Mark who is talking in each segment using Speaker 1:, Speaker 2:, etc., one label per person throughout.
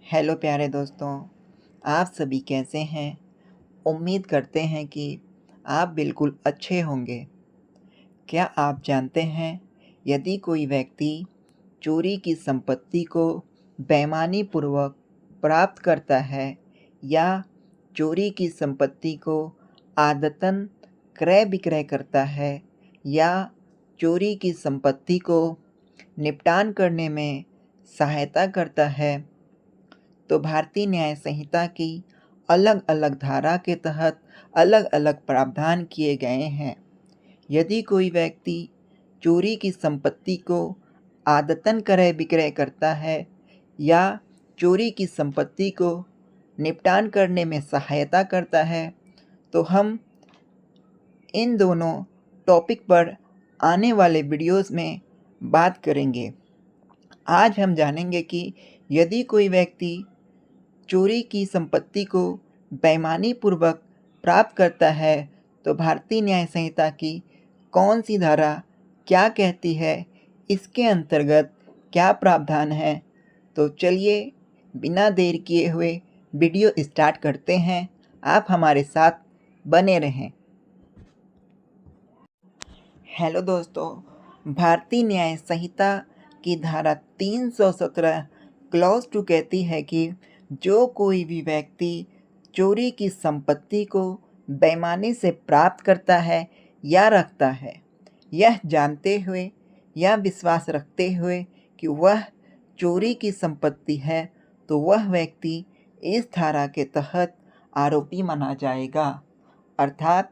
Speaker 1: Hello प्यारे दोस्तों, आप सभी कैसे हैं? उम्मीद करते हैं कि आप बिल्कुल अच्छे होंगे। क्या आप जानते हैं, यदि कोई व्यक्ति चोरी की संपत्ति को बेईमानीपूर्वक प्राप्त करता है या चोरी की संपत्ति को आदतन क्रय-विक्रय करता है या चोरी की संपत्ति को निपटान करने में सहायता करता है, तो भारतीय न्याय संहिता की अलग-अलग धारा के तहत अलग-अलग प्रावधान किए गए हैं। यदि कोई व्यक्ति चोरी की संपत्ति को आदतन क्रय विक्रय करता है या चोरी की संपत्ति को निपटान करने में सहायता करता है, तो हम इन दोनों टॉपिक पर आने वाले वीडियोस में बात करेंगे। आज हम जानेंगे कि यदि कोई व्यक्ति चोरी की संपत्ति को बेईमानीपूर्वक प्राप्त करता है, तो भारतीय न्याय संहिता की कौन सी धारा क्या कहती है, इसके अंतर्गत क्या प्रावधान है। तो चलिए बिना देर किए हुए वीडियो स्टार्ट करते हैं। आप हमारे साथ बने रहें। हेलो दोस्तों, भारतीय न्याय संहिता की धारा 317 क्लॉज 2 कहती है कि जो कोई भी व्यक्ति चोरी की संपत्ति को बेईमानी से प्राप्त करता है या रखता है, यह जानते हुए या विश्वास रखते हुए कि वह चोरी की संपत्ति है, तो वह व्यक्ति इस धारा के तहत आरोपी माना जाएगा। अर्थात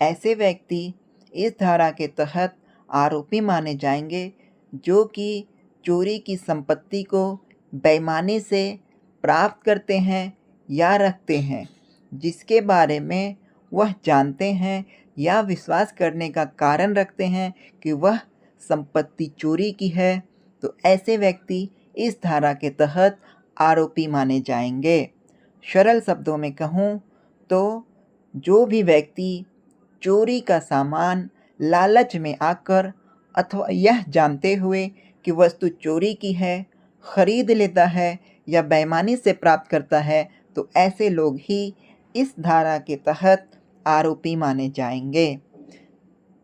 Speaker 1: ऐसे व्यक्ति इस धारा के तहत आरोपी माने जाएंगे जो कि चोरी की संपत्ति को बेईमानी से प्राप्त करते हैं या रखते हैं, जिसके बारे में वह जानते हैं या विश्वास करने का कारण रखते हैं कि वह संपत्ति चोरी की है, तो ऐसे व्यक्ति इस धारा के तहत आरोपी माने जाएंगे। सरल शब्दों में कहूँ तो जो भी व्यक्ति चोरी का सामान लालच में आकर अथवा यह जानते हुए कि वस्तु चोरी की है खरीद लेता है या बेईमानी से प्राप्त करता है, तो ऐसे लोग ही इस धारा के तहत आरोपी माने जाएंगे।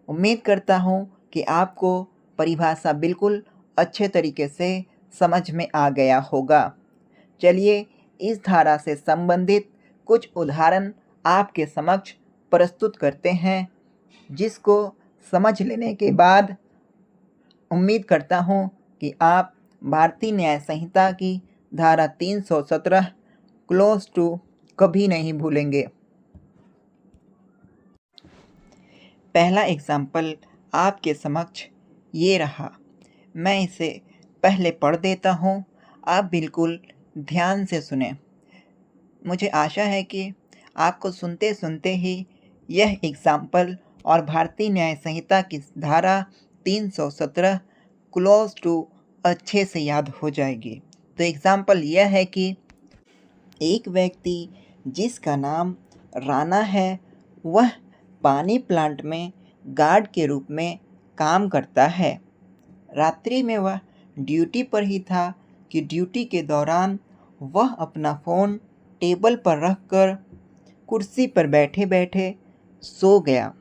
Speaker 1: उम्मीद करता हूँ कि आपको परिभाषा बिल्कुल अच्छे तरीके से समझ में आ गया होगा। चलिए इस धारा से संबंधित कुछ उदाहरण आपके समक्ष प्रस्तुत करते हैं, जिसको समझ लेने के बाद उम्मीद करता हूँ कि आप भारतीय न्याय संहिता की धारा 317 क्लॉज 2 कभी नहीं भूलेंगे। पहला एग्जाम्पल आपके समक्ष ये रहा। मैं इसे पहले पढ़ देता हूँ, आप बिल्कुल ध्यान से सुने। मुझे आशा है कि आपको सुनते सुनते ही यह एग्जाम्पल और भारतीय न्याय संहिता की धारा 317 क्लॉज 2 अच्छे से याद हो जाएगी। तो एग्जाम्पल यह है कि एक व्यक्ति जिसका नाम राणा है, वह पानी प्लांट में गार्ड के रूप में काम करता है। रात्रि में वह ड्यूटी पर ही था कि ड्यूटी के दौरान वह अपना फ़ोन टेबल पर रखकर कुर्सी पर बैठे बैठे सो गया।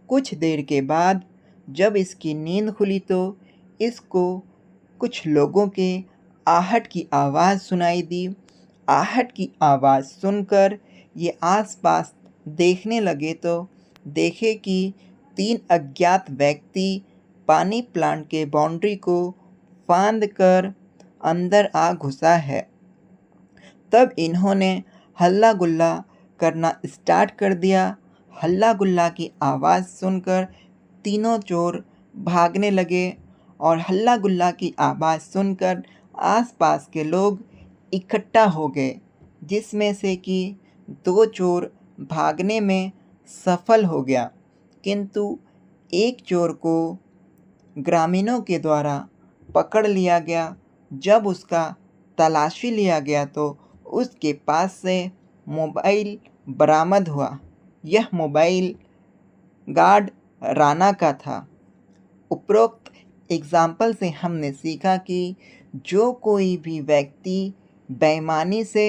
Speaker 1: कुछ देर के बाद जब इसकी नींद खुली तो इसको कुछ लोगों के आहट की आवाज़ सुनाई दी। आहट की आवाज़ सुनकर ये आसपास देखने लगे तो देखे कि 3 अज्ञात व्यक्ति पानी प्लांट के बाउंड्री को फांद कर अंदर आ घुसा है। तब इन्होंने हल्ला गुल्ला करना स्टार्ट कर दिया। हल्ला गुल्ला की आवाज़ सुनकर तीनों चोर भागने लगे और हल्ला गुल्ला की आवाज़ सुनकर आसपास के लोग इकट्ठा हो गए, जिसमें से कि 2 चोर भागने में सफल हो गया, किंतु एक चोर को ग्रामीणों के द्वारा पकड़ लिया गया। जब उसका तलाशी लिया गया तो उसके पास से मोबाइल बरामद हुआ। यह मोबाइल गार्ड राणा का था। उपरोक्त एग्जाम्पल से हमने सीखा कि जो कोई भी व्यक्ति बेईमानी से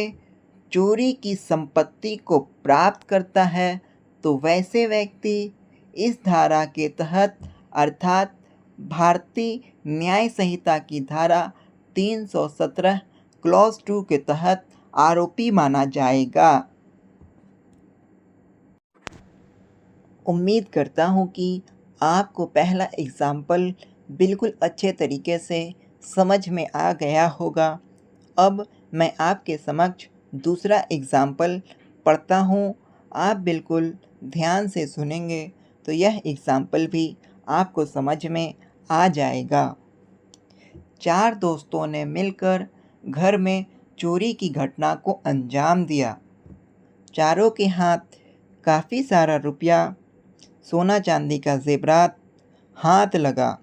Speaker 1: चोरी की संपत्ति को प्राप्त करता है तो वैसे व्यक्ति इस धारा के तहत अर्थात भारतीय न्याय संहिता की धारा 317 क्लॉज 2 के तहत आरोपी माना जाएगा। उम्मीद करता हूँ कि आपको पहला एग्ज़ाम्पल बिल्कुल अच्छे तरीके से समझ में आ गया होगा। अब मैं आपके समक्ष दूसरा एग्ज़ाम्पल पढ़ता हूँ। आप बिल्कुल ध्यान से सुनेंगे तो यह एग्ज़ाम्पल भी आपको समझ में आ जाएगा। 4 दोस्तों ने मिलकर घर में चोरी की घटना को अंजाम दिया। चारों के हाथ काफ़ी सारा रुपया, सोना चांदी का ज़ेवरात हाथ लगा।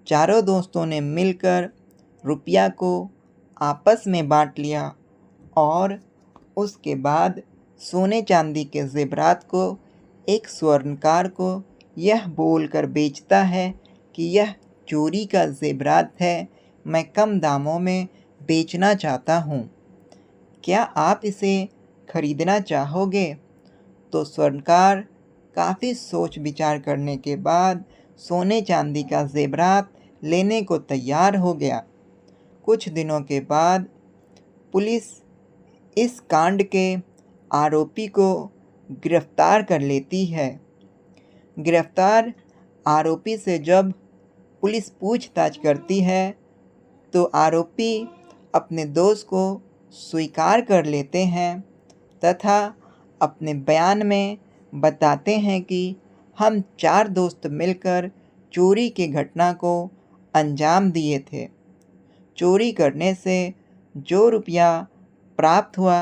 Speaker 1: चारों दोस्तों ने मिलकर रुपया को आपस में बांट लिया और उसके बाद सोने चांदी के ज़ेवरात को एक स्वर्णकार को यह बोलकर बेचता है कि यह चोरी का ज़ेवरात है, मैं कम दामों में बेचना चाहता हूँ, क्या आप इसे खरीदना चाहोगे? तो स्वर्णकार काफ़ी सोच विचार करने के बाद सोने चांदी का ज़ेवरात लेने को तैयार हो गया। कुछ दिनों के बाद पुलिस इस कांड के आरोपी को गिरफ्तार कर लेती है। गिरफ्तार आरोपी से जब पुलिस पूछताछ करती है तो आरोपी अपने दोस्त को स्वीकार कर लेते हैं तथा अपने बयान में बताते हैं कि हम 4 दोस्त मिलकर चोरी की घटना को अंजाम दिए थे। चोरी करने से जो रुपया प्राप्त हुआ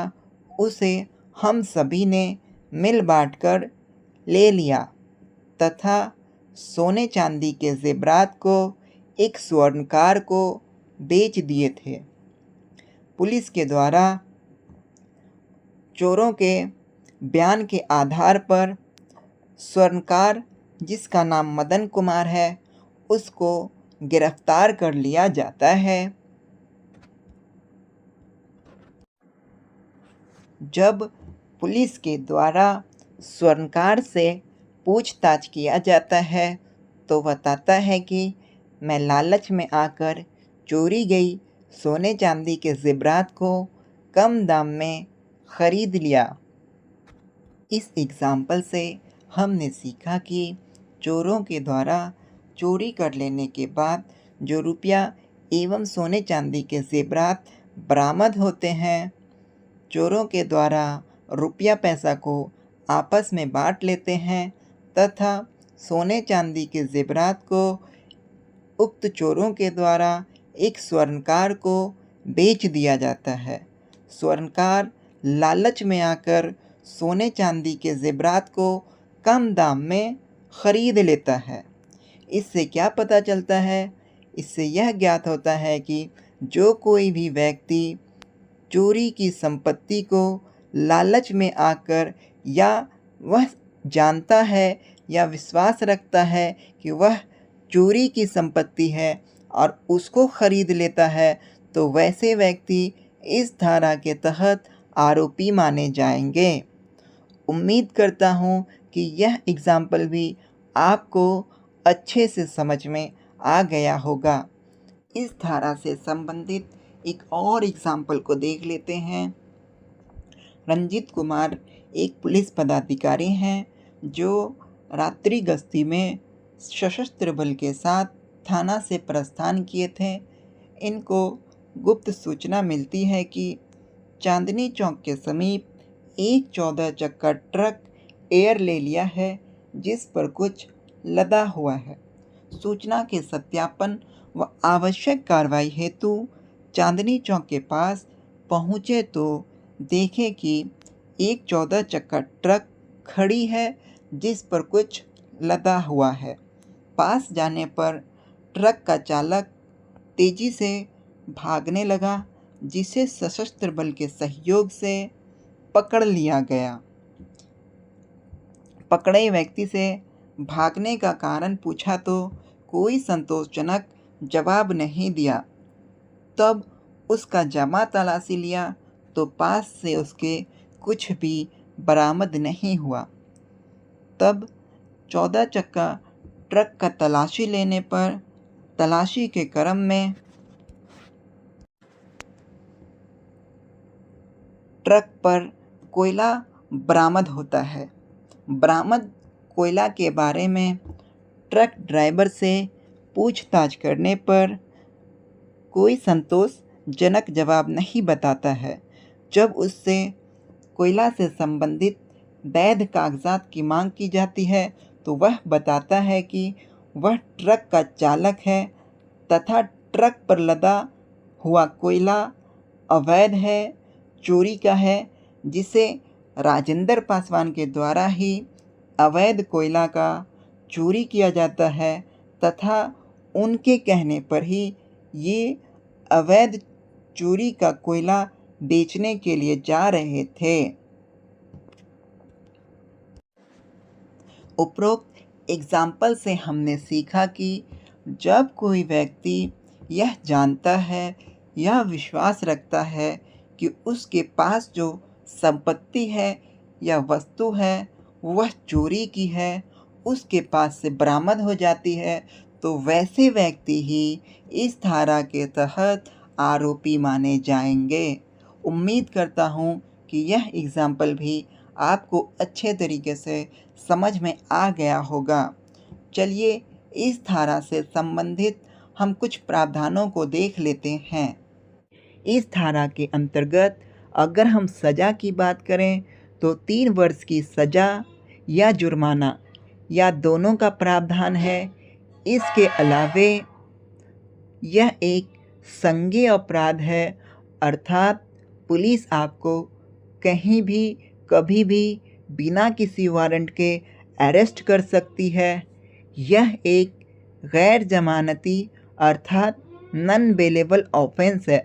Speaker 1: उसे हम सभी ने मिल बांटकर ले लिया तथा सोने चांदी के ज़ेवरात को एक स्वर्णकार को बेच दिए थे। पुलिस के द्वारा चोरों के बयान के आधार पर स्वर्णकार, जिसका नाम मदन कुमार है, उसको गिरफ्तार कर लिया जाता है। जब पुलिस के द्वारा स्वर्णकार से पूछताछ किया जाता है तो बताता है कि मैं लालच में आकर चोरी गई सोने चांदी के ज़ेवरात को कम दाम में ख़रीद लिया। इस एग्ज़ाम्पल से हमने सीखा कि चोरों के द्वारा चोरी कर लेने के बाद जो रुपया एवं सोने चांदी के ज़ेवरात बरामद होते हैं, चोरों के द्वारा रुपया पैसा को आपस में बांट लेते हैं तथा सोने चांदी के ज़ेवरात को उक्त चोरों के द्वारा एक स्वर्णकार को बेच दिया जाता है। स्वर्णकार लालच में आकर सोने चांदी के ज़ेवरात को कम दाम में ख़रीद लेता है। इससे क्या पता चलता है? इससे यह ज्ञात होता है कि जो कोई भी व्यक्ति चोरी की संपत्ति को लालच में आकर या वह जानता है या विश्वास रखता है कि वह चोरी की संपत्ति है और उसको खरीद लेता है तो वैसे व्यक्ति इस धारा के तहत आरोपी माने जाएंगे। उम्मीद करता हूँ कि यह एग्ज़ाम्पल भी आपको अच्छे से समझ में आ गया होगा। इस धारा से संबंधित एक और एग्ज़ाम्पल को देख लेते हैं। रंजीत कुमार एक पुलिस पदाधिकारी हैं जो रात्रि गश्ती में सशस्त्र बल के साथ थाना से प्रस्थान किए थे। इनको गुप्त सूचना मिलती है कि चांदनी चौक के समीप एक 14 चक्का ट्रक एयर ले लिया है जिस पर कुछ लदा हुआ है। सूचना के सत्यापन व आवश्यक कार्रवाई हेतु चांदनी चौक के पास पहुँचे तो देखे कि एक 14 चक्का ट्रक खड़ी है जिस पर कुछ लदा हुआ है। पास जाने पर ट्रक का चालक तेज़ी से भागने लगा जिसे सशस्त्र बल के सहयोग से पकड़ लिया गया। पकड़े व्यक्ति से भागने का कारण पूछा तो कोई संतोषजनक जवाब नहीं दिया। तब उसका जमा तलाशी लिया तो पास से उसके कुछ भी बरामद नहीं हुआ। तब 14 चक्का ट्रक का तलाशी लेने पर तलाशी के क्रम में ट्रक पर कोयला बरामद होता है। बरामद कोयला के बारे में ट्रक ड्राइवर से पूछताछ करने पर कोई संतोषजनक जवाब नहीं बताता है। जब उससे कोयला से संबंधित वैध कागजात की मांग की जाती है तो वह बताता है कि वह ट्रक का चालक है तथा ट्रक पर लदा हुआ कोयला अवैध है, चोरी का है, जिसे राजेंद्र पासवान के द्वारा ही अवैध कोयला का चोरी किया जाता है तथा उनके कहने पर ही ये अवैध चोरी का कोयला बेचने के लिए जा रहे थे। उपरोक्त एग्जाम्पल से हमने सीखा कि जब कोई व्यक्ति यह जानता है या विश्वास रखता है कि उसके पास जो संपत्ति है या वस्तु है वह चोरी की है, उसके पास से बरामद हो जाती है, तो वैसे व्यक्ति ही इस धारा के तहत आरोपी माने जाएंगे। उम्मीद करता हूँ कि यह एग्जाम्पल भी आपको अच्छे तरीके से समझ में आ गया होगा। चलिए इस धारा से संबंधित हम कुछ प्रावधानों को देख लेते हैं। इस धारा के अंतर्गत अगर हम सज़ा की बात करें तो 3 वर्ष की सज़ा या जुर्माना या दोनों का प्रावधान है। इसके अलावे यह एक संज्ञेय अपराध है, अर्थात पुलिस आपको कहीं भी कभी भी बिना किसी वारंट के अरेस्ट कर सकती है। यह एक गैर जमानती अर्थात नॉन बेलेबल ऑफेंस है,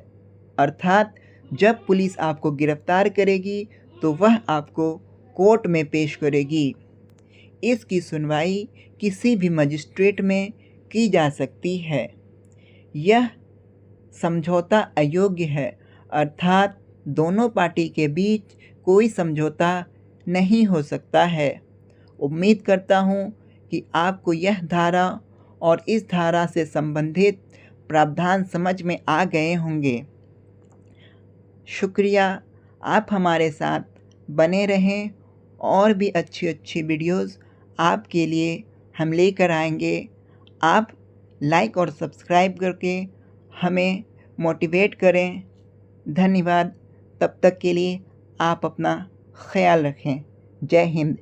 Speaker 1: अर्थात जब पुलिस आपको गिरफ्तार करेगी तो वह आपको कोर्ट में पेश करेगी। इसकी सुनवाई किसी भी मजिस्ट्रेट में की जा सकती है। यह समझौता अयोग्य है, अर्थात दोनों पार्टी के बीच कोई समझौता नहीं हो सकता है। उम्मीद करता हूँ कि आपको यह धारा और इस धारा से संबंधित प्रावधान समझ में आ गए होंगे। शुक्रिया, आप हमारे साथ बने रहें और भी अच्छी वीडियोस आपके लिए हम लेकर आएंगे। आप लाइक और सब्सक्राइब करके हमें मोटिवेट करें। धन्यवाद। तब तक के लिए आप अपना ख्याल रखें। जय हिंद।